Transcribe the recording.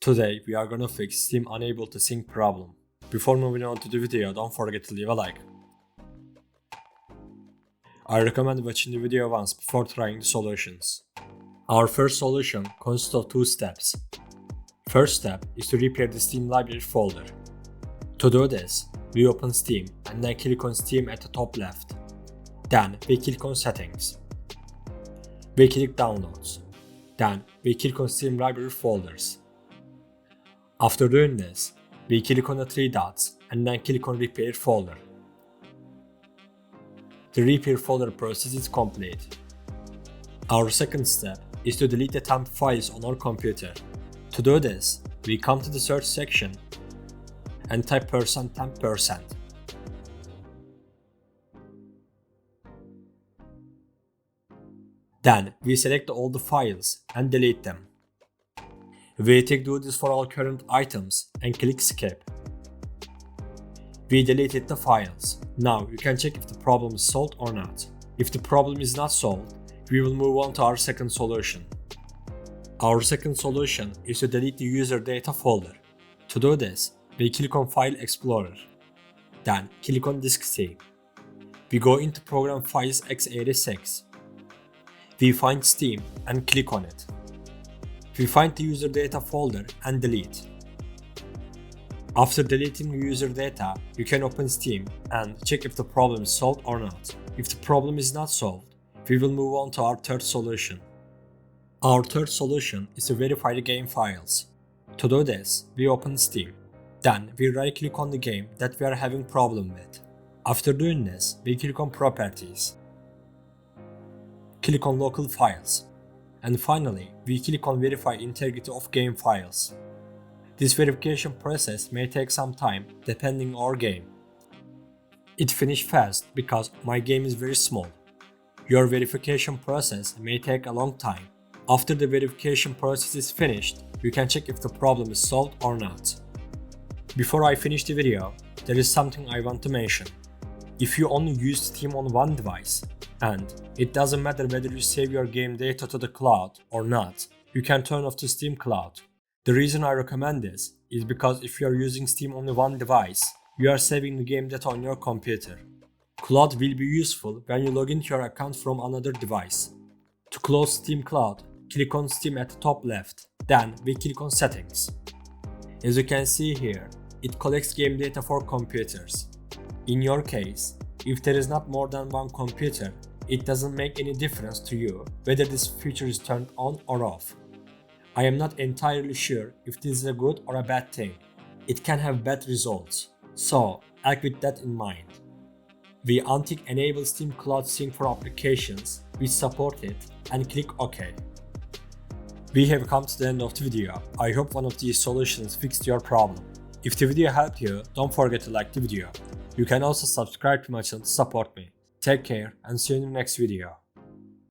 Today we are gonna fix Steam unable to sync problem. Before moving on to the video, don't forget to leave a like. I recommend watching the video once before trying the solutions. Our first solution consists of two steps. First step is to repair the Steam library folder. To do this, we open Steam and then click on Steam at the top left. Then we click on Settings. We click Downloads. Then we click on Steam library folders. After doing this, we click on the three dots and then click on Repair folder. The repair folder process is complete. Our second step is to delete the temp files on our computer. To do this, we come to the search section and type %temp%. Then we select all the files and delete them. We do this for all current items and click skip. We deleted the files. Now you can check if the problem is solved or not. If the problem is not solved, we will move on to our second solution. Our second solution is to delete the user data folder. To do this, we click on File Explorer. Then click on Disk C. We go into Program Files x86. We find Steam and click on it. We find the user data folder and delete. After deleting the user data, you can open Steam and check if the problem is solved or not. If the problem is not solved, we will move on to our third solution. Our third solution is to verify the game files. To do this, we open Steam. Then we right click on the game that we are having problem with. After doing this, we click on Properties. Click on Local Files. And finally, we click on Verify Integrity of Game Files. This verification process may take some time depending on our game. It finished fast because my game is very small. Your verification process may take a long time. After the verification process is finished, you can check if the problem is solved or not. Before I finish the video, there is something I want to mention. If you only use Steam on one device, and it doesn't matter whether you save your game data to the cloud or not, you can turn off the Steam Cloud. The reason I recommend this is because if you are using Steam on one device, you are saving the game data on your computer. Cloud will be useful when you log into your account from another device. To close Steam Cloud, click on Steam at the top left, then we click on Settings. As you can see here, it collects game data for computers. In your case, if there is not more than one computer, it doesn't make any difference to you whether this feature is turned on or off. I am not entirely sure if this is a good or a bad thing. It can have bad results, so act with that in mind. We untick Enable Steam Cloud Sync for applications which support it and click OK. We have come to the end of the video. I hope one of these solutions fixed your problem. If the video helped you, don't forget to like the video. You can also subscribe to my channel to support me. Take care and see you in the next video.